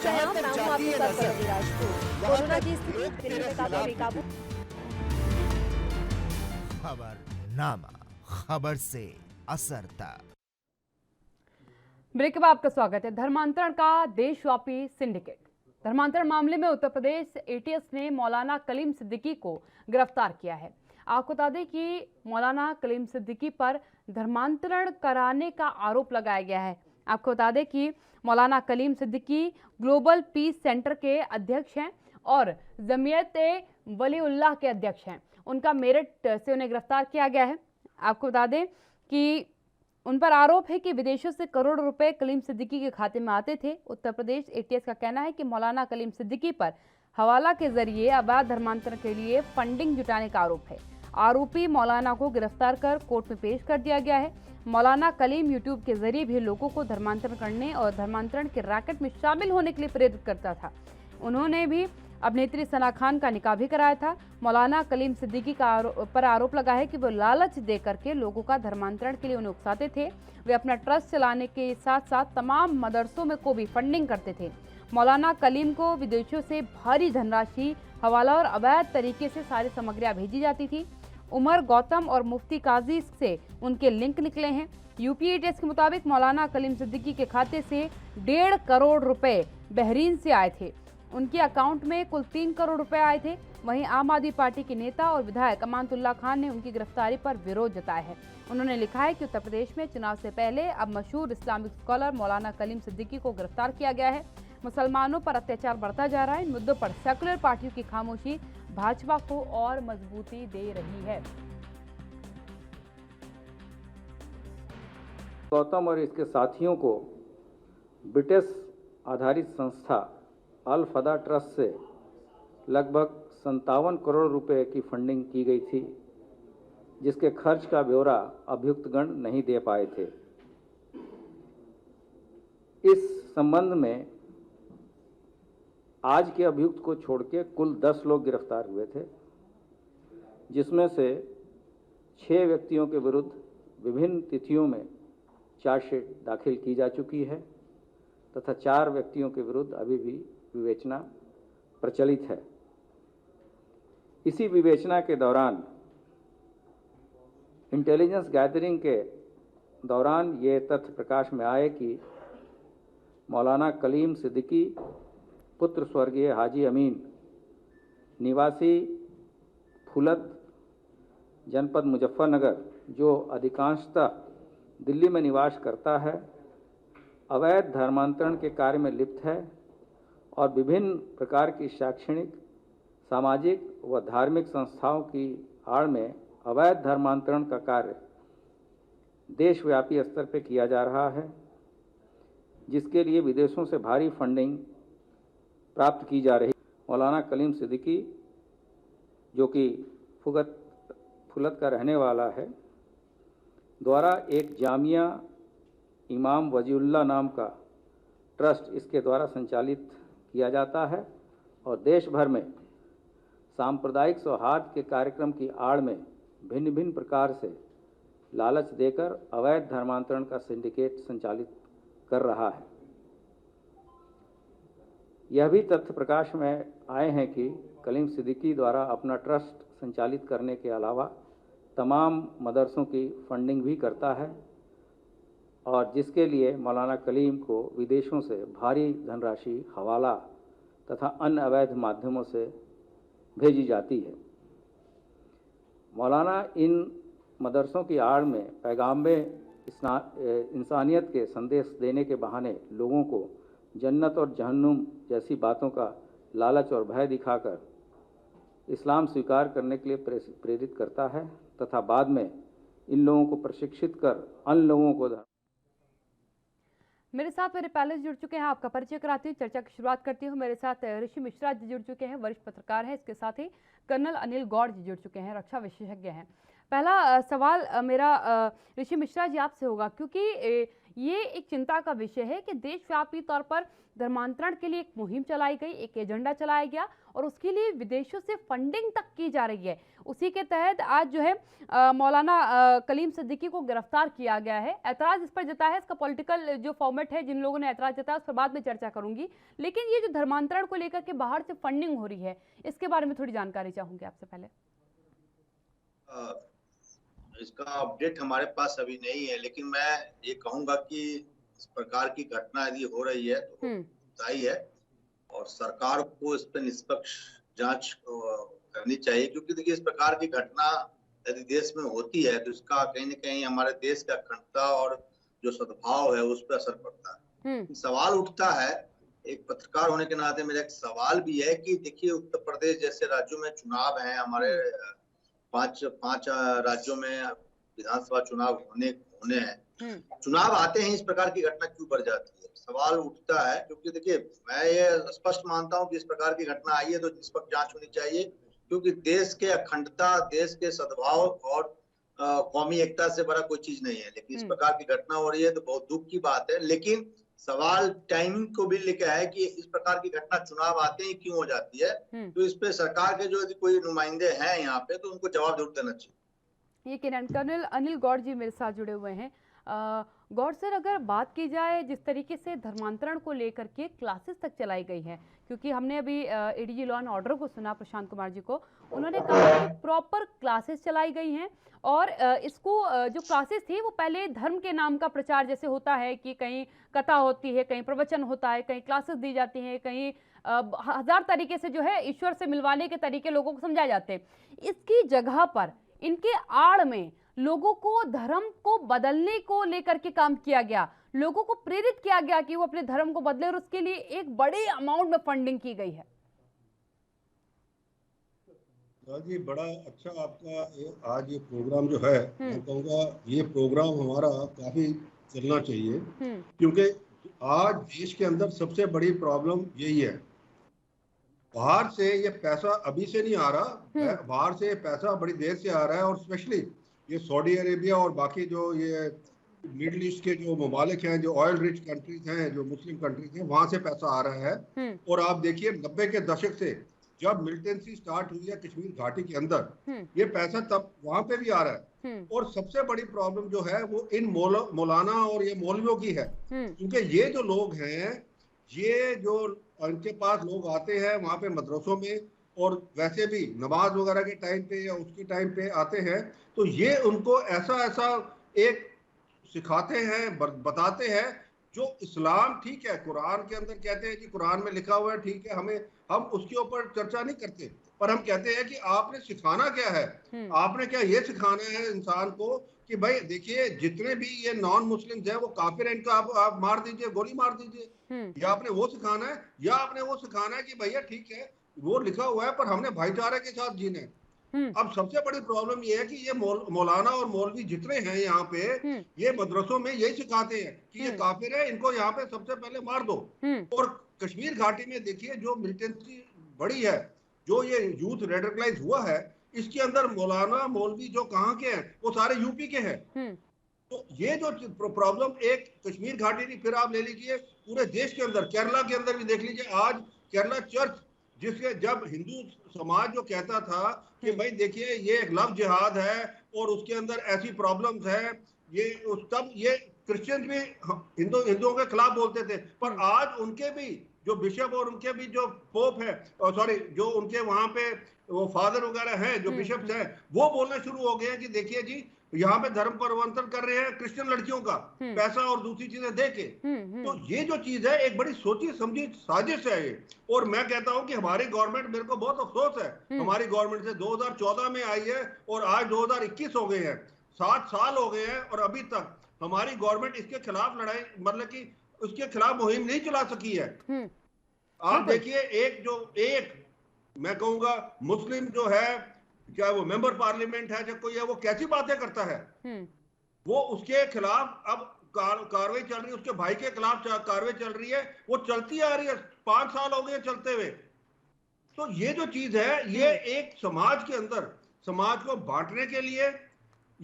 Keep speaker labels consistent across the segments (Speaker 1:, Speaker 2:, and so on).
Speaker 1: जहां तक जाती है नजर कोरोना की स्थिति दिल्ली में काफी बेकाबू।
Speaker 2: खबरनामा, खबर से असर तक।
Speaker 3: ब्रेक के बाद आपका स्वागत है। धर्मांतरण का देशव्यापी सिंडिकेट। धर्मांतरण मामले में उत्तर प्रदेश एटीएस ने मौलाना कलीम सिद्दीकी को गिरफ्तार किया है। आपको बता दें कि मौलाना कलीम सिद्दीकी पर धर्मांतरण कराने का आरोप लगाया गया है। आपको बता दें कि Maulana Kalim Siddiqui Global Peace Centre के अध्यक्ष हैं और जमीयत-ए-वलीउल्लाह के अध्यक्ष हैं। उनका मेरठ से उन्हें गिरफ्तार किया गया है। आपको बता दें कि उन पर आरोप है कि विदेशों से करोड़ों रुपए कलीम सिद्दीकी के खाते में आते थे। उत्तर प्रदेश एटीएस का कहना है कि मौलाना कलीम सिद्दीकी पर हवाला के जरिए अवैध धर्मांतरण के लिए फंडिंग जुटाने का आरोप है। आरोपी मौलाना को गिरफ्तार कर कोर्ट में पेश कर दिया गया है। मौलाना कलीम यूट्यूब के जरिए भी लोगों को धर्मांतरण करने और धर्मांतरण के रैकेट में शामिल होने के लिए प्रेरित करता था। उन्होंने भी अभिनेत्री सना खान का निकाह भी कराया था। मौलाना कलीम सिद्दीकी पर आरोप लगा है कि वो लालच दे करके लोगों का धर्मांतरण के लिए उन्हें उकसाते थे। वे अपना ट्रस्ट चलाने के साथ साथ तमाम मदरसों में को भी फंडिंग करते थे। मौलाना कलीम को विदेशों से भारी धनराशि, हवाला और अवैध तरीके से सारी सामग्रियां भेजी जाती थी। उमर गौतम और मुफ्ती काजी से उनके लिंक निकले हैं। यूपी एटीएस के मुताबिक मौलाना कलीम सिद्दीकी के खाते से 1.5 करोड़ रुपए बहरीन से आए थे। उनके अकाउंट में कुल 3 करोड़ रुपए आए थे। वहीं आम आदमी पार्टी के नेता और विधायक अमानतुल्लाह खान ने उनकी गिरफ्तारी पर विरोध जताया है। उन्होंने लिखा है कि उत्तर प्रदेश में चुनाव से पहले अब मशहूर इस्लामिक स्कॉलर मौलाना कलीम सिद्दीकी को गिरफ्तार किया गया है। मुसलमानों पर अत्याचार बढ़ता जा रहा है। इन मुद्दों पर सेकुलर पार्टियों की खामोशी भाजपा को और मजबूती दे रही है।
Speaker 4: गौतम और इसके साथियों को ब्रिटिश आधारित संस्था अल फदा ट्रस्ट से लगभग 57 करोड़ रुपए की फंडिंग की गई थी, जिसके खर्च का ब्यौरा अभियुक्तगण नहीं दे पाए थे। इस संबंध में आज के अभियुक्त को छोड़ के कुल 10 लोग गिरफ्तार हुए थे, जिसमें से 6 व्यक्तियों के विरुद्ध विभिन्न तिथियों में चार्जशीट दाखिल की जा चुकी है तथा 4 व्यक्तियों के विरुद्ध अभी भी विवेचना प्रचलित है। इसी विवेचना के दौरान इंटेलिजेंस गैदरिंग के दौरान ये तथ्य प्रकाश में आए कि मौलाना कलीम सिद्दीकी पुत्र स्वर्गीय हाजी अमीन निवासी फुलत जनपद मुजफ्फरनगर, जो अधिकांशतः दिल्ली में निवास करता है, अवैध धर्मांतरण के कार्य में लिप्त है और विभिन्न प्रकार की शैक्षणिक, सामाजिक व धार्मिक संस्थाओं की आड़ में अवैध धर्मांतरण का कार्य देशव्यापी स्तर पर किया जा रहा है, जिसके लिए विदेशों से भारी फंडिंग प्राप्त की जा रही। मौलाना कलीम सिद्दीकी, जो कि फुलत का रहने वाला है, द्वारा एक जामिया इमाम वजीउल्लाह नाम का ट्रस्ट इसके द्वारा संचालित किया जाता है और देश भर में सांप्रदायिक सौहार्द के कार्यक्रम की आड़ में भिन्न भिन्न प्रकार से लालच देकर अवैध धर्मांतरण का सिंडिकेट संचालित कर रहा है। यह भी तथ्य प्रकाश में आए हैं कि कलीम सिद्दीकी द्वारा अपना ट्रस्ट संचालित करने के अलावा तमाम मदरसों की फंडिंग भी करता है और जिसके लिए मौलाना कलीम को विदेशों से भारी धनराशि, हवाला तथा अन्य अवैध माध्यमों से भेजी जाती है। मौलाना इन मदरसों की आड़ में पैगाम इंसानियत के संदेश देने के बहाने लोगों को जन्नत और जहन्नुम जैसी बातों का लालच और भय दिखाकर इस्लाम स्वीकार करने के लिए प्रेरित करता है तथा बाद में इन लोगों को प्रशिक्षित कर अन्य लोगों को।
Speaker 3: मेरे साथ मेरे पैनलिस्ट जुड़ चुके हैं। आपका परिचय कराती हूँ, चर्चा की शुरुआत करती हूँ। मेरे साथ ऋषि मिश्रा जी जुड़ चुके हैं, वरिष्ठ पत्रकार हैं। इसके साथ ही कर्नल अनिल गौड़ जी जुड़ चुके हैं, रक्षा विशेषज्ञ हैं। पहला सवाल मेरा ऋषि मिश्रा जी आपसे होगा, क्योंकि ये एक चिंता का विषय है कि देशव्यापी तौर पर धर्मांतरण के लिए एक मुहिम चलाई गई, एक एजेंडा चलाया गया और उसके लिए विदेशों से फंडिंग तक की जा रही है। उसी के तहत आज जो है मौलाना कलीम सिद्दीकी को गिरफ्तार किया गया है। ऐतराज इस पर जताया है, इसका पॉलिटिकल जो फॉर्मेट है, जिन लोगों ने ऐतराज जताया उस पर बाद में चर्चा करूंगी, लेकिन ये जो धर्मांतरण को लेकर के बाहर से फंडिंग हो रही है, इसके बारे में थोड़ी जानकारी चाहूंगी आपसे। पहले
Speaker 5: इसका अपडेट हमारे पास अभी नहीं है, लेकिन मैं ये कहूंगा कि इस प्रकार की घटना यदि हो रही है तो सही है और सरकार को इस पर निष्पक्ष जांच करनी चाहिए, क्योंकि देखिए इस प्रकार की घटना यदि देश में होती है तो इसका कहीं न कहीं हमारे देश का अखंडता और जो सद्भाव है उस पर असर पड़ता है। सवाल उठता है, एक पत्रकार होने के नाते मेरा एक सवाल भी है कि देखिए उत्तर प्रदेश जैसे राज्यों में चुनाव है, हमारे पांच राज्यों में विधानसभा चुनाव होने हैं। चुनाव आते हैं इस प्रकार की घटना क्यों बढ़ जाती है, सवाल उठता है। क्योंकि देखिए मैं ये स्पष्ट मानता हूं कि इस प्रकार की घटना आई है तो निष्पक्ष जांच होनी चाहिए, क्योंकि देश के अखंडता, देश के सद्भाव और कौमी एकता से बड़ा कोई चीज नहीं है। लेकिन इस प्रकार की घटना हो रही है तो बहुत दुख की बात है। लेकिन सवाल टाइमिंग को भी लेकर है कि इस प्रकार की घटना चुनाव आते ही क्यों हो जाती है। तो इस पे सरकार के जो यदि कोई नुमाइंदे हैं यहाँ पे तो उनको जवाब जरूर देना चाहिए।
Speaker 3: ये कर्नल अनिल गौड़ जी मेरे साथ जुड़े हुए हैं। गौड़ सर, अगर बात की जाए जिस तरीके से धर्मांतरण को लेकर के क्लासेस तक चलाई गई है, क्योंकि हमने अभी एडीजी लॉ एंड ऑर्डर को सुना, प्रशांत कुमार जी को, उन्होंने कहा कि प्रॉपर क्लासेस चलाई गई हैं और इसको जो क्लासेस थी वो पहले धर्म के नाम का प्रचार जैसे होता है कि कहीं कथा होती है, कहीं प्रवचन होता है, कहीं क्लासेस दी जाती हैं, कहीं हजार तरीके से जो है ईश्वर से मिलवाने के तरीके लोगों को समझाए जाते हैं। इसकी जगह पर इनके आड़ में लोगों को धर्म को बदलने को लेकर के काम किया गया, लोगों को प्रेरित किया गया कि वो अपने धर्म को बदले और उसके लिए एक बड़े अमाउंट में फंडिंग की गई है।
Speaker 6: जी बड़ा अच्छा आपका आज ये प्रोग्राम जो है, मैं कहूँगा ये प्रोग्राम हमारा काफी चलना चाहिए, क्योंकि आज देश के अंदर सबसे बड़ी प्रॉब्लम यही है। बाहर से ये पैसा अभी से नहीं आ रहा, बाहर से पैसा बड़ी देर से आ रहा है और स्पेशली ये सऊदी अरेबिया और बाकी जो ये मिडिल ईस्ट के जो ममालिक हैं, जो ऑयल रिच कंट्रीज हैं, जो मुस्लिम कंट्रीज हैं, वहां से पैसा आ रहा है। और आप देखिए 90 के दशक से जब मिलिटेंसी स्टार्ट हुई है कश्मीर घाटी के अंदर, ये पैसा तब वहां पे भी आ रहा है। और सबसे बड़ी प्रॉब्लम जो है वो इन मौलाना और ये मौलवियों की है, क्योंकि ये जो लोग हैं, ये जो उनके पास लोग आते हैं वहां पे मदरसों में और वैसे भी नमाज वगैरह के टाइम पे या उसके टाइम पे आते हैं, तो ये उनको ऐसा एक सिखाते हैं, बताते हैं जो इस्लाम ठीक है, कुरान के अंदर कहते हैं कि कुरान में लिखा हुआ है, ठीक है, हम उसके ऊपर चर्चा नहीं करते, पर हम कहते हैं कि आपने सिखाना क्या है, आपने क्या ये सिखाना है इंसान को कि भाई देखिए जितने भी ये नॉन मुस्लिम्स हैं वो काफिर हैं, इनको आप मार दीजिए, गोली मार दीजिए। या आपने वो सिखाना है, या आपने वो सिखाना है कि भैया ठीक है वो लिखा हुआ है पर हमने भाईचारे के साथ जीना है। अब सबसे बड़ी प्रॉब्लम ये है कि ये मौलाना और मौलवी जितने हैं यहाँ पे, ये मदरसों में यही सिखाते हैं कि ये काफिर है, इनको यहाँ पे सबसे पहले मार दो। और कश्मीर घाटी में देखिए जो मिलिटेंसी बड़ी है, जो ये यूथ रेडिकलाइज हुआ है, इसके अंदर मौलाना मौलवी जो कहाँ के हैं वो सारे यूपी के हैं। तो ये जो प्रॉब्लम एक कश्मीर घाटी नहीं, फिर आप ले लीजिए पूरे देश के अंदर, केरला के अंदर भी देख लीजिए। आज केरला चर्च, जिसके जब हिंदू समाज जो कहता था कि भाई देखिए ये एक लव जिहाद है और उसके अंदर ऐसी प्रॉब्लम्स है, ये तब ये क्रिश्चियन भी हिंदुओं के खिलाफ बोलते थे, पर आज उनके भी जो बिशप और उनके भी जो पोप है, सॉरी जो उनके वहां पे वो फादर वगैरह हैं, जो बिशप्स हैं, वो बोलना शुरू हो गए हैं कि देखिए जी यहाँ पे धर्म परिवर्तन कर रहे हैं क्रिश्चियन लड़कियों का पैसा और दूसरी चीजें दे के। तो ये जो चीज है एक बड़ी सोची समझी साजिश है ये। और मैं कहता हूँ कि हमारी गवर्नमेंट, मेरे को बहुत अफसोस है, हमारी गवर्नमेंट से 2014 में आई है और आज 2021 हो गए हैं, 7 साल हो गए हैं और अभी तक हमारी गवर्नमेंट इसके खिलाफ लड़ाई, मतलब कि उसके खिलाफ मुहिम नहीं चला सकी है। आप देखिए एक मैं कहूंगा मुस्लिम जो है, क्या वो मेंबर पार्लियामेंट है, जब कोई है, वो कैसी बातें करता है, वो उसके खिलाफ अब कार्रवाई चल रही है, उसके भाई के खिलाफ कार्रवाई चल रही है, वो चलती आ रही है, 5 साल हो गए चलते हुए। तो ये जो चीज है, ये एक समाज के अंदर समाज को बांटने के लिए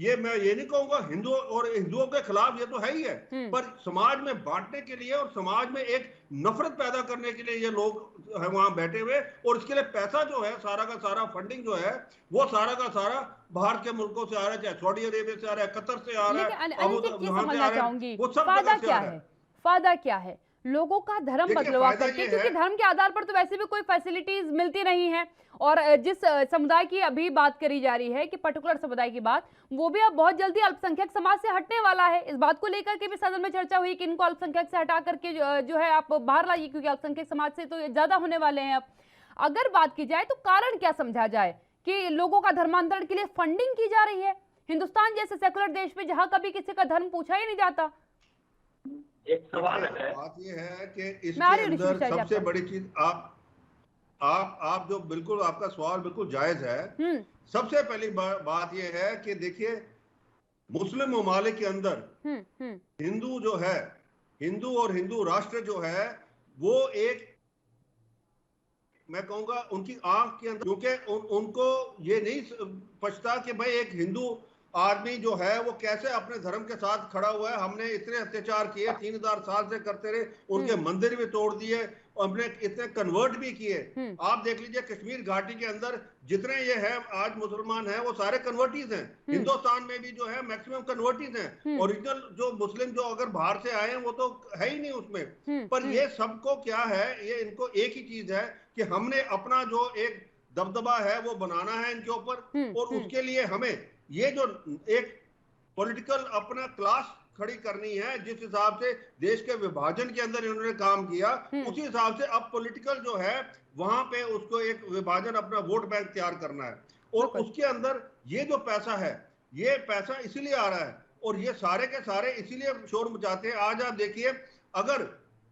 Speaker 6: ये मैं ये नहीं कहूंगा हिंदू और हिंदुओं के खिलाफ, ये तो है ही है, पर समाज में बांटने के लिए और समाज में एक नफरत पैदा करने के लिए ये लोग है वहां बैठे हुए, और इसके लिए पैसा जो है सारा का सारा फंडिंग जो है वो सारा का सारा बाहर के मुल्कों से आ रहा है, चाहे सऊदी अरेबिया से आ रहा है, कतर से आ रहा है, वो सब
Speaker 3: फायदा क्या है? फायदा क्या है? लोगों का धर्म बदलवा करके, क्योंकि धर्म के आधार पर तो वैसे भी कोई फैसिलिटीज मिलती नहीं है। और जिस समुदाय की अभी बात करी जा रही है कि पर्टिकुलर समुदाय की बात, वो भी अब बहुत जल्दी अल्पसंख्यक समाज से हटने वाला है। इस बात को लेकर के भी सदन में चर्चा हुई कि इनको अल्पसंख्यक से हटा करके जो है आप बाहर लाइए, क्योंकि अल्पसंख्यक समाज से तो ज्यादा होने वाले हैं। अब अगर बात की जाए तो कारण क्या समझा जाए कि लोगों का धर्मांतरण के लिए फंडिंग की जा रही है हिंदुस्तान जैसे सेकुलर देश में, जहां कभी किसी का धर्म पूछा ही नहीं जाता?
Speaker 5: एक सवाल है,
Speaker 6: बात ये है कि इसके अंदर सबसे बड़ी चीज आप जो बिल्कुल आपका सवाल बिल्कुल जायज है। सबसे पहली बात ये है कि देखिए मुस्लिम ममालिक के अंदर हिंदू जो है, हिंदू और हिंदू राष्ट्र जो है वो एक, मैं कहूंगा उनकी आंख के अंदर, क्योंकि उनको ये नहीं पछता कि भाई एक हिंदू आदमी जो है वो कैसे अपने धर्म के साथ खड़ा हुआ है। हमने इतने अत्याचार किए, 3000 साल से करते रहे, उनके मंदिर भी तोड़ दिए, हमने इतने कन्वर्ट भी किए। आप देख लीजिए कश्मीर घाटी के अंदर जितने ये है आज मुसलमान हैं वो सारे कन्वर्टीज हैं। हिंदुस्तान में भी जो है मैक्सिमम कन्वर्टीज हैं। ओरिजिनल जो मुस्लिम जो अगर बाहर से आए हैं वो तो है ही नहीं उसमें। पर ये सबको क्या है, ये इनको एक ही चीज है कि हमने अपना जो एक दबदबा है वो बनाना है इनके ऊपर, और उसके लिए हमें ये जो एक पॉलिटिकल अपना क्लास खड़ी करनी है, जिस हिसाब से देश के विभाजन के अंदर इन्होंने काम किया, उसी हिसाब से अब पॉलिटिकल जो है वहां पे उसको एक विभाजन अपना वोट बैंक तैयार करना है। और उसके अंदर ये जो पैसा है, ये पैसा इसीलिए आ रहा है, और ये सारे के सारे इसीलिए शोर मचाते हैं। आज आप देखिए अगर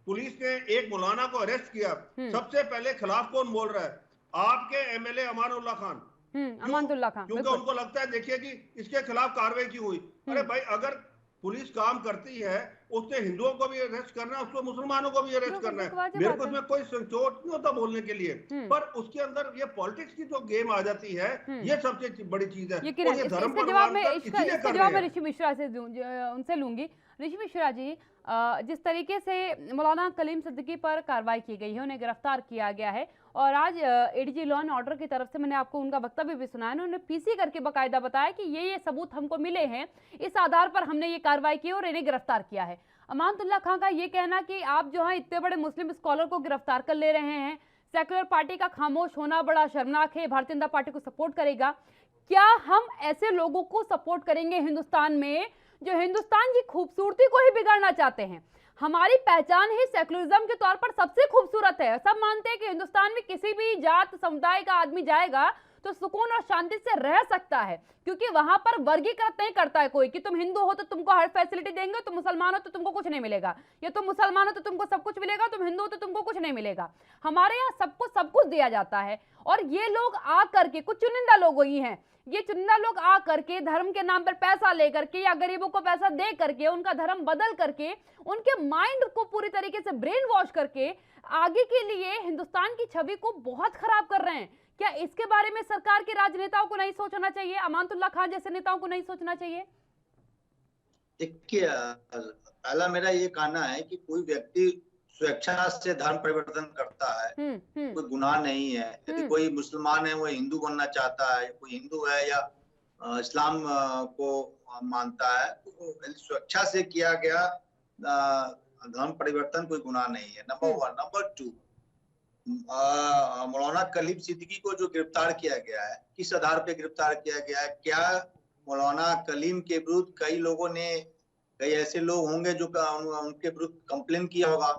Speaker 6: पुलिस ने एक मौलाना को अरेस्ट किया, सबसे पहले खिलाफ कौन बोल रहा है? आपके एमएलए अमानुल्लाह खान।
Speaker 3: अमानुल्लाह खान,
Speaker 6: क्योंकि उनको लगता है देखिए कि इसके खिलाफ कार्रवाई क्यों हुई। अरे भाई अगर पुलिस काम करती है, उसने हिंदुओं को भी अरेस्ट करना है, उसको मुसलमानों को भी अरेस्ट करना है। मेरे को इसमें कोई संकोच नहीं होता बोलने के लिए, पर उसके अंदर ये पॉलिटिक्स की जो गेम आ जाती है, ये सबसे बड़ी चीज है।
Speaker 3: और ये धर्म पर जवाब मैं ऋषि मिश्रा से उनसे लूंगी। ऋषि मिश्रा जी, जिस तरीके से मौलाना कलीम सिद्दीकी पर कार्रवाई की गई है, उन्हें गिरफ्तार किया गया है, और आज एडीजी लॉ एंड ऑर्डर की तरफ से मैंने आपको उनका वक्तव्य भी सुना है, उन्होंने पीसी करके बकायदा बताया कि ये सबूत हमको मिले हैं, इस आधार पर हमने ये कार्रवाई की और इन्हें गिरफ्तार किया है। अमानतुल्लाह खान का ये कहना कि आप जो है इतने बड़े मुस्लिम स्कॉलर को गिरफ्तार कर ले रहे हैं, सेक्युलर पार्टी का खामोश होना बड़ा शर्मनाक है, भारतीय जनता पार्टी को सपोर्ट करेगा। क्या हम ऐसे लोगों को सपोर्ट करेंगे हिंदुस्तान में जो हिंदुस्तान की खूबसूरती को ही बिगाड़ना चाहते हैं? हमारी पहचान ही सेक्युलरिज्म के तौर पर सबसे खूबसूरत है। सब मानते हैं कि हिंदुस्तान में किसी भी जात समुदाय का आदमी जाएगा तो सुकून और शांति से रह सकता है, क्योंकि वहां पर वर्गीकृत नहीं करता है कोई कि तुम हिंदू हो तो तुमको हर फैसिलिटी देंगे, तुम मुसलमान हो तो तुमको कुछ नहीं मिलेगा, या तुम मुसलमान हो तो तुमको सब कुछ मिलेगा, तुम हिंदू हो तो तुमको कुछ नहीं मिलेगा। हमारे यहाँ सबको सब कुछ दिया जाता है। और ये लोग आ करके, कुछ चुनिंदा लोग ही हैं, ये चुनिंदा लोग आ करके धर्म के नाम पर पैसा लेकर के या गरीबों को पैसा दे करके, उनका धर्म बदल करके, उनके माइंड को पूरी तरीके से ब्रेन वॉश करके आगे के लिए हिंदुस्तान की छवि को बहुत खराब कर रहे हैं। क्या इसके बारे में सरकार के राजनेताओं को नहीं सोचना चाहिए? अमानतुल्लाह खान जैसे नेताओं को नहीं सोचना चाहिए?
Speaker 5: देखिए, पहला मेरा ये कहना है कि कोई व्यक्ति स्वेच्छा से धर्म परिवर्तन करता है, कोई गुनाह नहीं है। यदि कोई मुसलमान है वो हिंदू बनना चाहता है, कोई हिंदू है या इस्लाम को मानता है, तो स्वेच्छा से किया गया धर्म परिवर्तन कोई गुनाह नहीं है, नंबर 1। नंबर 2, मौलाना कलीम सिद्दीकी को जो गिरफ्तार किया गया है, किस आधार पे गिरफ्तार किया गया है? क्या मौलाना कलीम के विरुद्ध कई लोगों ने, कई ऐसे लोग होंगे जो उनके विरुद्ध कंप्लेन किया होगा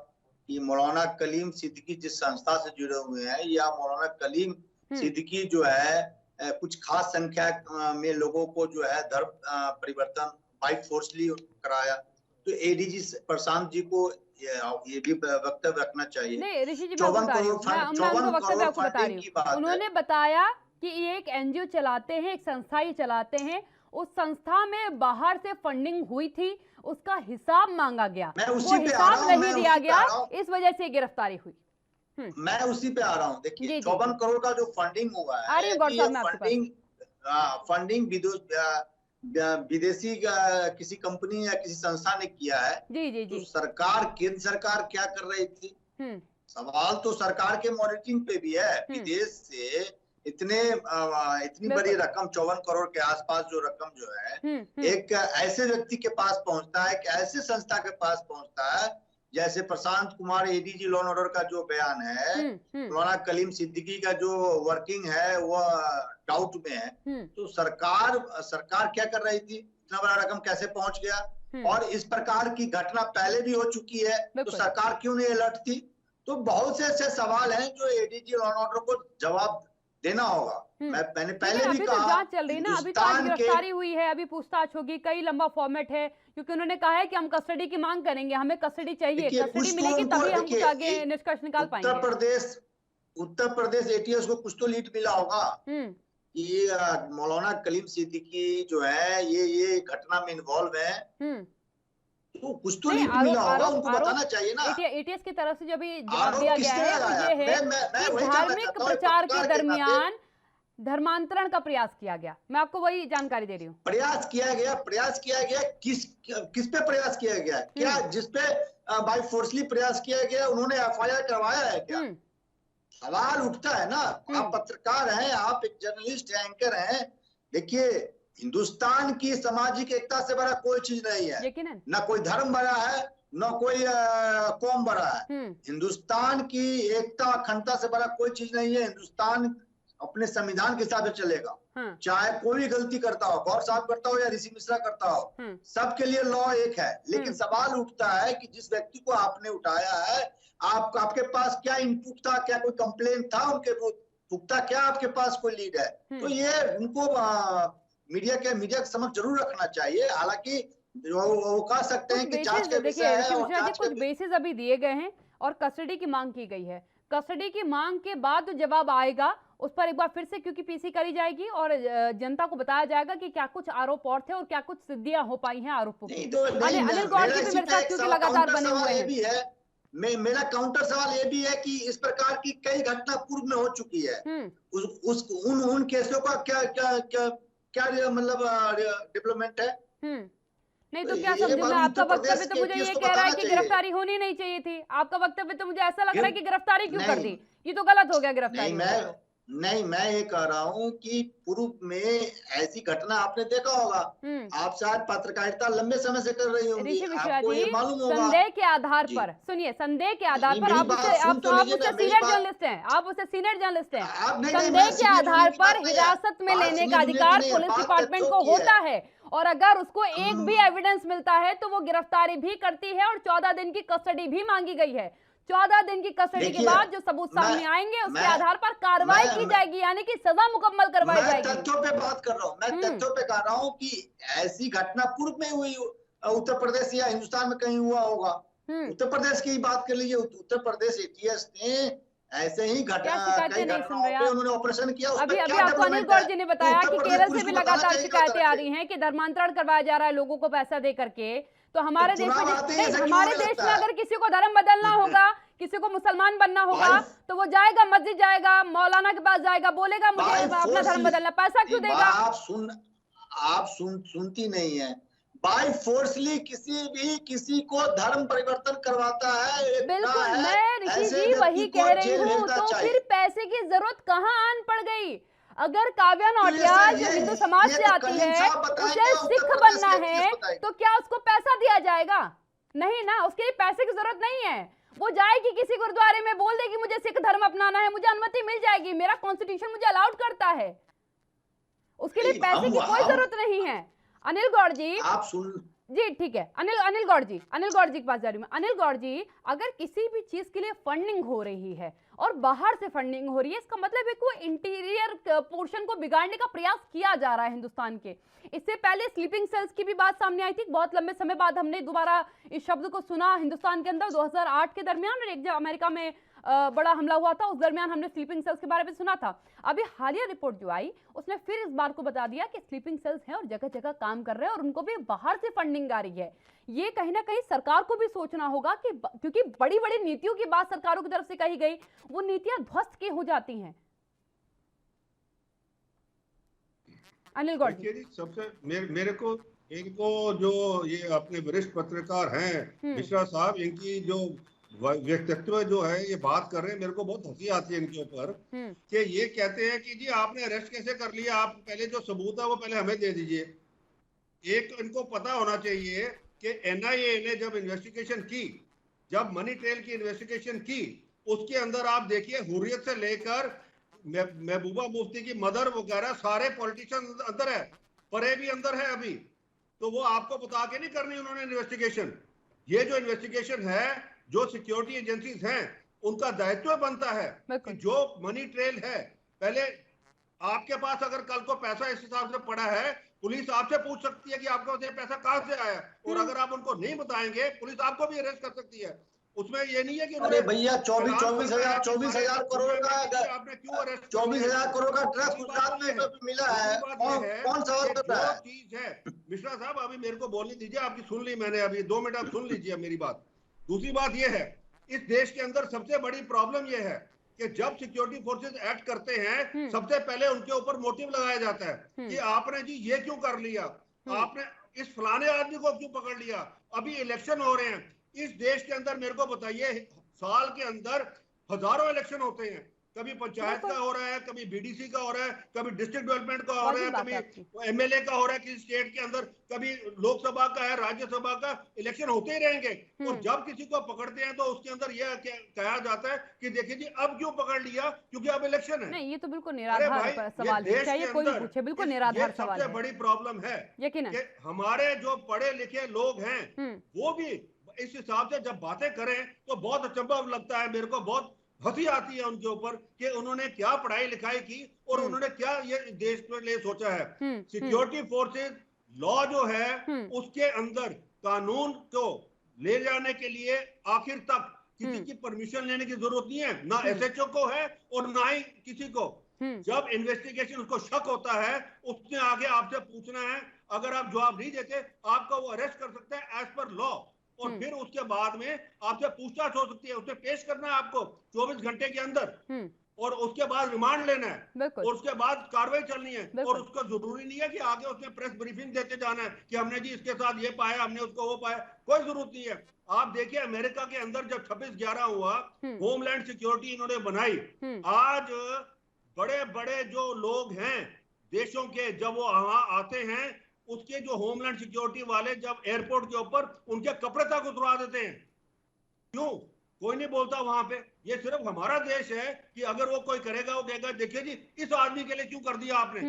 Speaker 5: कि मौलाना कलीम सिद्दीकी जिस संस्था से जुड़े हुए हैं, या मौलाना कलीम सिद्दीकी जो है कुछ खास संख्या में लोगों को जो है धर्म परिवर्तन बाई फोर्सली कराया। तो एडीजी प्रशांत जी को ये भी वक्तव्य रखना चाहिए।
Speaker 3: नहीं ऋषि जी, मैं बता रही हूँ, मैं उनको वक्तव्य आपको बता रही हूँ। उन्होंने बताया कि ये एक एनजीओ चलाते हैं, एक संस्था ही चलाते हैं, उस संस्था में बाहर से फंडिंग हुई थी, उसका हिसाब मांगा गया, वो हिसाब नहीं दिया गया, इस वजह से गिरफ्तारी हुई।
Speaker 5: मैं उसी पे आ रहा हूँ। देखिए 54 करोड़ का जो फंडिंग हुआ है, फंडिंग विदेशी किसी कंपनी या किसी संस्था ने किया है,
Speaker 3: जी जी
Speaker 5: तो
Speaker 3: जी।
Speaker 5: सरकार, केंद्र सरकार क्या कर रही थी? सवाल तो सरकार के मॉनिटरिंग पे भी है। विदेश से इतनी बड़ी रकम 54 करोड़ के आसपास जो रकम जो है एक ऐसे व्यक्ति के पास पहुंचता है, एक ऐसे संस्था के पास पहुंचता है, जैसे Prashant Kumar ADG law and order का जो बयान है, मौलाना कलीम सिद्दीकी का जो वर्किंग है वो डाउट में है। तो सरकार क्या कर रही थी? इतना बड़ा रकम कैसे पहुंच गया? और इस प्रकार की घटना पहले भी हो चुकी है, तो सरकार क्यों नहीं अलर्ट थी? तो बहुत से ऐसे सवाल हैं जो एडीजी लॉ एंड ऑर्डर को जवाब देना होगा। मैंने पहले भी कहा,
Speaker 3: जांच चल रही है ना, अभी तो आज गिरफ्तारी हुई है, अभी पूछताछ होगी, कई लंबा फॉर्मेट है, क्योंकि उन्होंने कहा है कि हम कस्टडी की मांग करेंगे, हमें कस्टडी चाहिए, कस्टडी मिलेगी तभी हम कुछ आगे निष्कर्ष निकाल पाएंगे।
Speaker 5: उत्तर प्रदेश एटीएस को कुछ तो लीड मिला होगा कि मौलाना कलीम सिद्दीकी जो है ये घटना में इन्वॉल्व है, तो कुछ तो लीड मिला होगा, उनको बताना चाहिए ना।
Speaker 3: एटीएस की तरफ से जो भी जवाब दिया गया है वो ये है कि धार्मिक प्रचार के दरमियान धर्मांतरण का प्रयास किया गया। मैं आपको वही जानकारी दे रही हूँ।
Speaker 5: प्रयास किया गया किस पे प्रयास किया गया? क्या जिसपे बाय फोर्सली प्रयास किया गया उन्होंने एफआईआर करवाया है क्या? सवाल उठता है ना। आप पत्रकार हैं, आप एक जर्नलिस्ट हैं, एंकर हैं। देखिए, हिंदुस्तान की सामाजिक एकता से बड़ा कोई चीज नहीं है, ना कोई धर्म बड़ा है, ना कोई कौम बड़ा है। हिंदुस्तान की एकता अखंडता से बड़ा कोई चीज नहीं है। हिंदुस्तान अपने संविधान के हिसाब से चलेगा, चाहे कोई भी गलती करता हो, गौर साहब करता हो या ऋषि मिश्रा करता हो, सबके लिए लॉ एक है। लेकिन सवाल उठता है कि जिस व्यक्ति को आपने उठाया है, आपके पास क्या इनपुट था, क्या कोई कंप्लेंट था उनके पुख्ता, क्या आपके पास कोई लीड है? तो ये उनको मीडिया के समक्ष जरूर रखना चाहिए। हालांकि वो कह सकते हैं कि जांच के विषय है और जांच
Speaker 3: कुछ बेसिस अभी दिए गए हैं और कस्टडी की मांग की गई है। कस्टडी की मांग के बाद जो जवाब आएगा उस पर एक बार फिर से क्योंकि पीसी करी जाएगी और जनता को बताया जाएगा कि क्या कुछ आरोप और थे और क्या कुछ सिद्धियां हो पाई हैं आरोपों की। अनिल गौड़ जी भी मेरे साथ क्योंकि लगातार बने हुए हैं।
Speaker 5: मेरा काउंटर सवाल ये भी है कि इस प्रकार की कई घटना पूर्व में हो चुकी है। उन केसों का क्या मतलब डेवलपमेंट है?
Speaker 3: नहीं तो क्या समझूं मैं? आपका वक्तव्य तो मुझे ये कह रहा है कि गिरफ्तारी होनी नहीं चाहिए थी। आपका वक्तव्य तो मुझे ऐसा लग रहा है कि गिरफ्तारी क्यों कर दी? ये तो गलत हो गया गिरफ्तारी।
Speaker 5: नहीं, मैं ये कह रहा हूँ कि पूर्व में ऐसी घटना आपने देखा होगा। आप शायद पत्रकारिता लंबे समय से कर रही होंगी, आपको ये मालूम होगा।
Speaker 3: संदेह के आधार पर, सुनिए, संदेह के आधार पर आप उससे सीनियर जर्नलिस्ट हैं, आप उससे सीनियर जर्नलिस्ट हैं। संदेह के आधार पर हिरासत में लेने का अधिकार पुलिस डिपार्टमेंट को होता है और अगर उसको एक भी एविडेंस मिलता है तो वो गिरफ्तारी भी करती है और 14 दिन की कस्टडी भी मांगी गई है। 14 दिन की कस्टडी के बाद जो सबूत सामने आएंगे उसके आधार पर कार्रवाई की जाएगी, यानी कि सजा मुकम्मल करवाई जाएगी।
Speaker 5: मैं तथ्यों पे बात कर रहा हूँ, मैं तथ्यों पे कह रहा हूँ कि ऐसी घटना पूर्व में हुई, उत्तर प्रदेश या हिंदुस्तान में कहीं हुआ होगा। उत्तर प्रदेश की बात कर लीजिए, उत्तर प्रदेश एटीएस ने ऐसे ही उन्होंने ऑपरेशन किया।
Speaker 3: अभी आपको अनिल गौड़ जी ने बताया कि केरल से भी लगातार शिकायतें आ रही हैं कि धर्मांतरण करवाया जा रहा है लोगों को पैसा दे करके। तो हमारे देश में अगर किसी को धर्म बदलना होगा, किसी को मुसलमान बनना होगा, तो वो जाएगा, मस्जिद जाएगा, मौलाना के पास जाएगा, बोलेगा मुझे अपना धर्म बदलना, पैसा क्यों देगा?
Speaker 5: आप सुनती नहीं है। बाय फोर्सली किसी को धर्म परिवर्तन करवाता है।
Speaker 3: बिल्कुल, मैं ऋषि जी वही कह रही हूँ। तो फिर पैसे की जरूरत कहाँ आन पड़ गई? अगर काव्या नौटियाल जो हिंदू समाज से आती है, उसे सिख बनना है, तो क्या उसको पैसा दिया जाएगा? नहीं ना, उसके लिए पैसे की जरूरत नहीं है। वो जाएगी किसी गुरुद्वारे में, बोल देगी मुझे सिख धर्म अपनाना है, मुझे अनुमति मिल जाएगी, मेरा कॉन्स्टिट्यूशन मुझे अलाउड करता है। उसके लिए पैसे की कोई जरूरत नहीं है। अनिल गौड़ जी,
Speaker 5: आप सुन
Speaker 3: जी, ठीक है। अनिल गौड़ जी के पास जा रही हूँ मैं। अनिल गौड़ जी, अगर किसी भी चीज के लिए फंडिंग हो रही है और बाहर से फंडिंग हो रही है, इसका मतलब है कि इंटीरियर पोर्शन को बिगाड़ने का प्रयास किया जा रहा है हिंदुस्तान के। इससे पहले स्लीपिंग सेल्स की भी बात सामने आई थी। बहुत लंबे समय बाद हमने दोबारा इस शब्द को सुना हिंदुस्तान के अंदर 2008 के दरमियान, और एक जब अमेरिका में बड़ा हमला हुआ था उस दरमियान हमने स्लीपिंग सेल्स के बारे में सुना था। अभी हालिया रिपोर्ट जो आई उसने फिर इस बात को बता दिया कि स्लीपिंग सेल्स हैं और जगह जगह काम कर रहे हैं और उनको भी बाहर से फंडिंग आ रही है। ये कहीं ना कहीं सरकार को भी सोचना होगा कि क्योंकि बड़ी बड़ी नीतियों की बात सरकारों की तरफ से कही गई, वो नीतियां ध्वस्त की हो जाती हैं। अनिल गौड़ जी।
Speaker 6: देखिए जी, सबसे मेरे को इनको जो ये अपने वरिष्ठ पत्रकार हैं मिश्रा साहब, इनकी जो व्यक्तित्व जो है ये बात कर रहे हैं, मेरे को बहुत हंसी आती है इनके ऊपर कि ये कहते हैं कि जी आपने अरेस्ट कैसे कर लिया, आप पहले जो सबूत है वो पहले हमें दे दीजिए। एक इनको पता होना चाहिए कि एनआईए ने जब इन्वेस्टिगेशन की, जब मनी ट्रेल की इन्वेस्टिगेशन की, उसके अंदर आप देखिए हुर्रियत से लेकर महबूबा मुफ्ती की मदर वगैरह सारे पॉलिटिशियन अंदर है, परे भी अंदर है अभी। तो वो आपको बता के नहीं करनी उन्होंने इन्वेस्टिगेशन। ये जो इन्वेस्टिगेशन है, जो सिक्योरिटी एजेंसीज हैं, उनका दायित्व बनता है कि जो मनी ट्रेल है, पहले आपके पास अगर कल को पैसा इस हिसाब से पड़ा है, पुलिस आपसे पूछ सकती है कि आपके पास ये पैसा कहां से आया, और अगर आप उनको नहीं बताएंगे पुलिस आपको भी अरेस्ट कर सकती है। उसमें ये नहीं है कि
Speaker 7: अरे भैया 24,000 करोड़ का 24,000 करोड़ का ड्रग्स गुजरात में मिला है, कौन सवाल कर रहा है?
Speaker 6: चीज है मिश्रा साहब, अभी मेरे को बोलने दीजिए, आपकी सुन ली मैंने, अभी 2 मिनट आप सुन लीजिए मेरी बात। दूसरी बात ये है, इस देश के अंदर सबसे बड़ी प्रॉब्लम ये है कि जब सिक्योरिटी फोर्सेस एक्ट करते हैं, सबसे पहले उनके ऊपर मोटिव लगाया जाता है कि आपने जी ये क्यों कर लिया, आपने इस फलाने आदमी को क्यों पकड़ लिया, अभी इलेक्शन हो रहे हैं इस देश के अंदर। मेरे को बताइए, साल के अंदर हजारों इलेक्शन होते हैं, कभी पंचायत का हो रहा है, कभी बीडीसी का हो रहा है, कभी डिस्ट्रिक्ट डेवलपमेंट का हो रहा है, कभी एमएलए का हो रहा है किसी स्टेट के अंदर, कभी लोकसभा का है, राज्यसभा का, इलेक्शन होते ही रहेंगे। और जब किसी को पकड़ते हैं तो उसके अंदर यह कहा जाता है कि देखिए जी अब क्यों पकड़ लिया, क्योंकि अब इलेक्शन है।
Speaker 3: नहीं, ये तो बिल्कुल निराधार सवाल है, चाहे कोई भी पूछे, बिल्कुल निराधार सवाल है।
Speaker 6: सबसे बड़ी प्रॉब्लम है कि हमारे जो पढ़े लिखे लोग हैं वो भी इस हिसाब से जब बातें करें तो बहुत अचंभा लगता है, मेरे को बहुत हंसी आती है उनके ऊपर कि उन्होंने क्या पढ़ाई लिखाई की और उन्होंने क्या ये देश के लिए सोचा है। सिक्योरिटी फोर्सेस लॉ जो है उसके अंदर कानून को ले जाने के लिए आखिर तक किसी की परमिशन लेने की जरूरत नहीं है, ना एसएचओ को है और ना ही किसी को। जब इन्वेस्टिगेशन उसको शक होता है, उसने आगे आपसे पूछना है, अगर आप जवाब नहीं देते आपको वो अरेस्ट कर सकता है एज पर लॉ, और फिर उसके बाद में आपसे पूछताछ हो सकती है, उसे पेश करना है आपको 24 घंटे के अंदर, और उसके बाद रिमांड लेना है, और उसके बाद कार्रवाई चलनी है। और उसको जरूरी नहीं है कि आगे उसने प्रेस ब्रीफिंग देते जाना है कि हमने जी इसके साथ ये पाया, हमने उसको वो पाया, कोई जरूरत नहीं है। आप देखिए अमेरिका के अंदर जब 26/11 हुआ, होमलैंड सिक्योरिटी इन्होंने बनाई। आज बड़े बड़े जो लोग हैं देशों के, जब वो वहां आते हैं, उसके जो होमलैंड सिक्योरिटी वाले जब एयरपोर्ट के ऊपर उनके कपड़े तक उतरवा देते हैं। क्यों? कोई नहीं बोलता वहां पे। ये सिर्फ हमारा देश है कि अगर वो कोई करेगा वो कहेगा देखिए जी इस आदमी के लिए क्यों कर दिया आपने।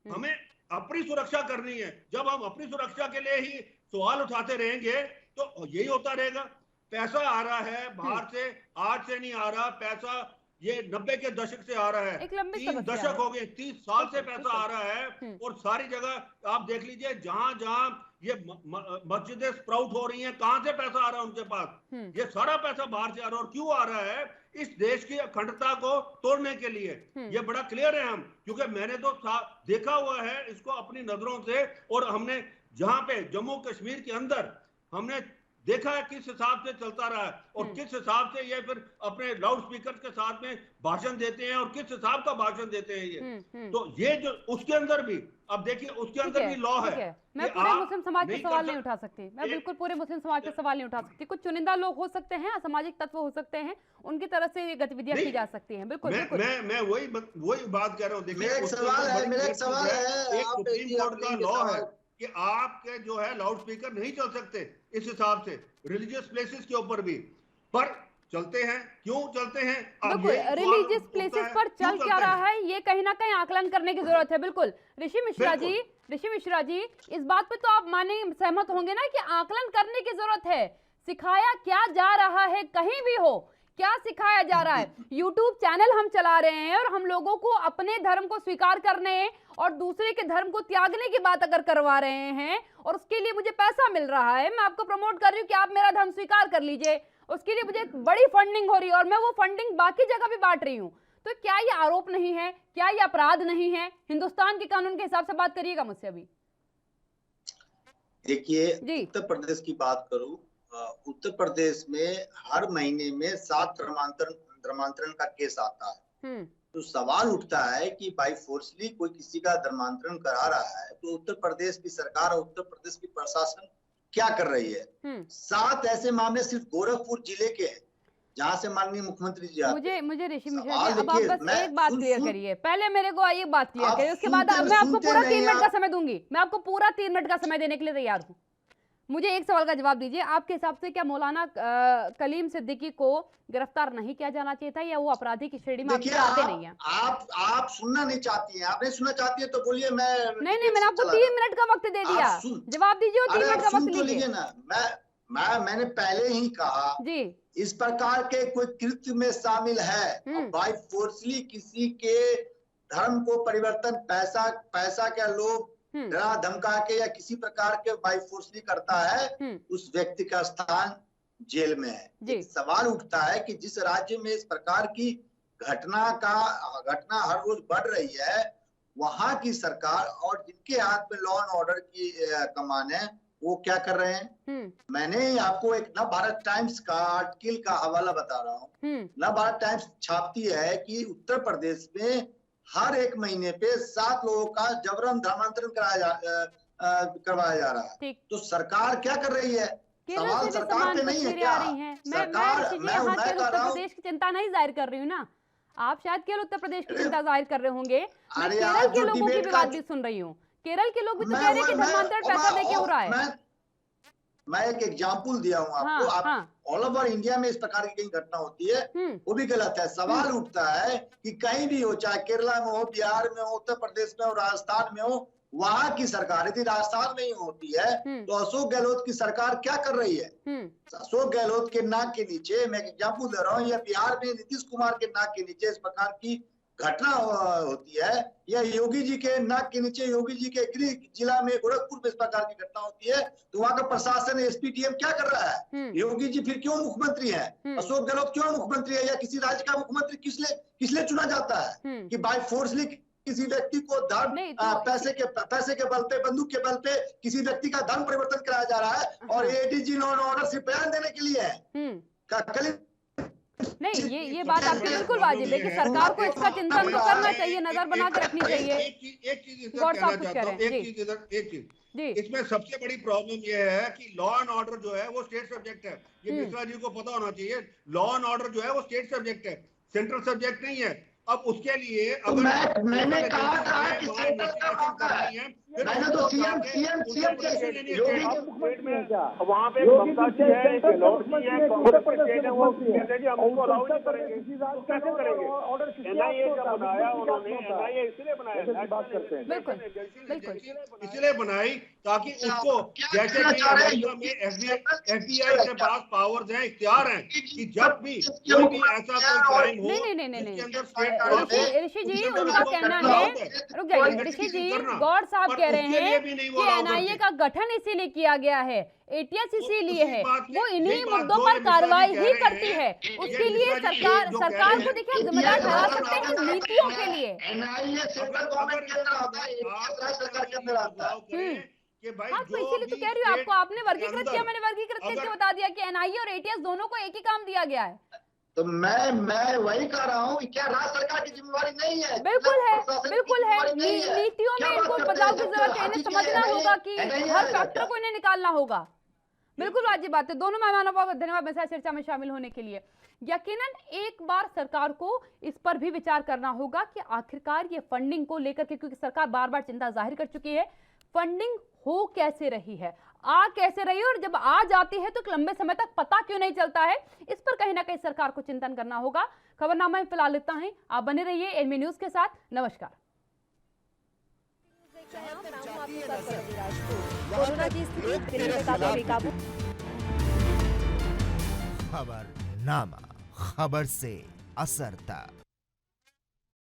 Speaker 6: हमें अपनी सुरक्षा करनी है। जब हम अपनी सुरक्षा के लिए ही सवाल उठाते रहेंगे तो यही होता रहेगा। पैसा आ रहा है बाहर से, आज से नहीं आ रहा पैसा, ये 90 के दशक से आ रहा है, 3 दशक हो गए, 30 साल से पैसा आ रहा है। और सारी जगह आप देख लीजिए, जहां जहां ये मस्जिदें स्प्राउट हो रही हैं, कहां से पैसा आ रहा है उनके पास। ये सारा पैसा बाहर से आ रहा है। और क्यों आ रहा है? इस देश की अखंडता को तोड़ने के लिए। ये बड़ा क्लियर है हम, क्योंकि मैंने तो देखा हुआ है इसको अपनी नजरों से। और हमने जहां पे जम्मू कश्मीर के अंदर हमने देखा है किस हिसाब से चलता रहा है, और किस हिसाब से ये फिर अपने लाउड स्पीकर के साथ में भाषण देते हैं, और किस हिसाब का भाषण देते हैं ये। तो ये जो उसके अंदर भी, अब देखिए उसके अंदर भी लॉ है।
Speaker 3: मैं पूरे मुस्लिम समाज के सवाल नहीं उठा सकती, मैं बिल्कुल पूरे मुस्लिम समाज के सवाल नहीं उठा सकती। कुछ चुनिंदा लोग हो सकते हैं, असामाजिक तत्व हो सकते हैं, उनकी तरफ से ये गतिविधियां की जा सकती हैं। बिल्कुल
Speaker 6: मैं वही बात कह रहा हूँ। देखिए
Speaker 7: मेरा एक सवाल है,
Speaker 6: एक सुप्रीम कोर्ट का लॉ है कि आपके जो है लाउड स्पीकर नहीं चल सकते इस हिसाब से रिलीजियस प्लेसेस के ऊपर भी, पर चलते हैं। क्यों चलते हैं?
Speaker 3: बिल्कुल, रिलीजियस प्लेसेस पर चल क्या रहा है ये कहीं ना कहीं आकलन करने की जरूरत है। बिल्कुल ऋषि मिश्रा जी इस बात पे तो आप माने सहमत होंगे ना कि आकलन करने की जरूरत है। सिखाया क्या जा रहा है, कहीं भी हो क्या सिखाया जा रहा है। यूट्यूब चैनल हम चला रहे हैं और हम लोगों को अपने धर्म को स्वीकार करने और दूसरे के धर्म को त्यागने की बात अगर करवा रहे हैं और उसके लिए मुझे पैसा मिल रहा है, मैं आपको प्रमोट कर रही हूँ कि आप मेरा धर्म स्वीकार कर लीजिए, उसके लिए मुझे बड़ी फंडिंग हो रही है और मैं वो फंडिंग बाकी जगह भी बांट रही हूँ, तो क्या ये आरोप नहीं है? क्या ये अपराध नहीं है? हिंदुस्तान के कानून के हिसाब से बात करिएगा मुझसे। अभी
Speaker 5: देखिए, उत्तर प्रदेश की बात करूं, उत्तर प्रदेश में हर महीने में 7 धर्मांतरण का केस आता है। तो सवाल उठता है कि बाई फोर्सली कोई किसी का धर्मांतरण करा रहा है तो उत्तर प्रदेश की सरकार और उत्तर प्रदेश की प्रशासन क्या कर रही है। 7 ऐसे मामले सिर्फ गोरखपुर जिले के हैं जहां से माननीय मुख्यमंत्री जी आते
Speaker 3: मुझे ऋषि मिश्रा जी, अब आप बस एक बात क्लियर करिए, पहले मेरे को ये बात क्लियर करिए, उसके बाद मैं आपको पूरा 3 मिनट का समय दूंगी, मैं आपको पूरा 3 मिनट का समय देने के लिए तैयार हूँ। मुझे एक सवाल का जवाब दीजिए, आपके हिसाब से क्या मौलाना कलीम सिद्दीकी को गिरफ्तार नहीं किया जाना चाहिए था, या वो अपराधी की श्रेणी में आते नहीं है?
Speaker 5: आप सुनना नहीं चाहती हैं, आप नहीं सुनना चाहती है तो बोलिए।
Speaker 3: नहीं, मैंने आपको 3 मिनट का वक्त दे दिया, जवाब दीजिए और 3 मिनट का वक्त लीजिए
Speaker 5: ना। मैंने पहले ही कहा जी, इस प्रकार के कोई कृत्य में शामिल है, बाय फोर्सली किसी के धर्म को परिवर्तन, पैसा का लोभ, डरा धमका के या किसी प्रकार के बाई फोर्सली करता है, उस व्यक्ति का स्थान जेल में है। एक सवाल उठता है कि जिस राज्य में इस प्रकार की घटना हर रोज बढ़ रही है, वहां की सरकार और जिनके हाथ में लॉ एंड ऑर्डर की कमान है, वो क्या कर रहे हैं। मैंने आपको एक नवभारत टाइम्स का आर्टिकल का हवाला बता रहा हूँ। नवभारत टाइम्स छापती है कि उत्तर प्रदेश में हर 1 महीने पे 7 लोगों का जबरन धर्मांतरण करवाया जा रहा है। तो सरकार क्या कर रही है? सवाल सरकार पे नहीं है क्या?
Speaker 3: उत्तर प्रदेश की चिंता नहीं जाहिर कर रही हूँ ना, आप शायद केवल उत्तर प्रदेश की चिंता जाहिर कर रहे होंगे, मैं केरल के लोगों की भी बात भी सुन रही हूँ। केरल के लोग भी तो कह रहे हैं कि धर्मांतरण पैसा देके हो रहा है।
Speaker 5: मैं एक एग्जाम्पल दिया हूँ आपको। ऑल ओवर इंडिया में इस प्रकार की कहीं घटना होती है, वो भी गलत है। सवाल उठता है कि कहीं भी हो, चाहे केरला में हो, बिहार में हो, उत्तर प्रदेश में हो, राजस्थान में हो, वहां की सरकार यदि राजस्थान में ही होती है तो अशोक गहलोत की सरकार क्या कर रही है? अशोक गहलोत के नाक के नीचे, मैं एग्जाम्पल दे रहा हूँ, या बिहार में नीतीश कुमार के नाक के नीचे इस प्रकार की घटना होती है, या योगी जी के नाक के नीचे, योगी जी के गृह जिला में गोरखपुर में इस प्रकार की घटना होती है, तो वहाँ का प्रशासन एसपीडीएम क्या कर रहा है? योगी जी फिर क्यों मुख्यमंत्री है? अशोक गहलोत क्यों मुख्यमंत्री है? या किसी राज्य का मुख्यमंत्री किसलिए चुना जाता है? कि बाय फोर्सली किसी व्यक्ति को धर्म पैसे के बल पे, बंदूक के बल पे किसी व्यक्ति का धर्म परिवर्तन कराया जा रहा है, और एडीजी लॉ एंड ऑर्डर सिर्फ बयान देने के लिए है।
Speaker 3: नहीं, ये बात आपकी बिल्कुल वाजिब है कि सरकार को इसका चिंतन तो करना चाहिए, नजर बना के रखनी चाहिए।
Speaker 6: एक चीज इसमें सबसे बड़ी प्रॉब्लम ये है कि लॉ एंड ऑर्डर जो है वो स्टेट सब्जेक्ट है। ये मिश्रा जी को पता होना चाहिए, लॉ एंड ऑर्डर जो है वो स्टेट सब्जेक्ट है, सेंट्रल सब्जेक्ट नहीं है। अब उसके लिए अगर
Speaker 5: मैंने कहा था कि सेंट्रल का मामला है, मैंने तो सीएम
Speaker 8: वहाँ पे ममता जी है, गहलोत जी है, कांग्रेस के स्टेट है, वो कहते हैं हम उनको अलाउ नहीं करेंगे, कैसे करेंगे? एनआईए जब बनाया उन्होंने, एनआईए इसलिए बनाया, बात करते हैं
Speaker 3: बिल्कुल
Speaker 6: इसलिए बनाई ताकि उसको, जैसे कि अमेरिका में एफबीआई के पास पावर्स हैं, इख्तियार हैं कि जब भी कोई भी ऐसा कोई क्राइम हो जिसके अंदर स्टेट
Speaker 3: ऋषि जी, उनका कहना है, रुक जाइए ऋषि जी, गौड़ साहब कह रहे हैं कि एनआईए का गठन इसीलिए किया गया है, एटीएस इसीलिए है, वो इन्हीं मुद्दों पर कार्रवाई ही करती है, उसके लिए सरकार को देखिए जिम्मेदार ठहरा सकते हैं नीतियों के लिए। हाँ, तो इसीलिए तो कह रही हूँ आपको, आपने वर्गीकृत किया, मैंने वर्गीकृत करके बता दिया कि एनआईए और एटीएस दोनों को एक ही काम दिया गया है।
Speaker 5: तो मैं वही कह रहा हूँ, क्या राज्य सरकार की जिम्मेवारी नहीं है?
Speaker 3: बिल्कुल है, नीतियों में इनको बदलाव की जरूरत है, इन्हें समझना होगा कि हर फैक्टर को इन्हें निकालना होगा। बिल्कुल वाजिब बात है। दोनों मेहमानों का धन्यवाद मेरे साथ चर्चा में शामिल होने के लिए। यकीनन एक बार सरकार को इस पर भी विचार करना होगा कि आखिरकार ये फंडिंग को लेकर के, क्योंकि सरकार बार बार चिंता जाहिर कर चुकी है, फंडिंग हो कैसे रही है, आ कैसे रही है, और जब आ जाती है तो लंबे समय तक पता क्यों नहीं चलता है, इस पर कहीं ना कहीं सरकार को चिंतन करना होगा। खबरनामा में फिलहाल इतना ही, आप बने रहिए एनबी न्यूज के साथ। नमस्कार।
Speaker 1: कोरोना की स्थिति दिल्ली में काफी बेकाबू।
Speaker 2: खबरनामा, खबर से असर तक।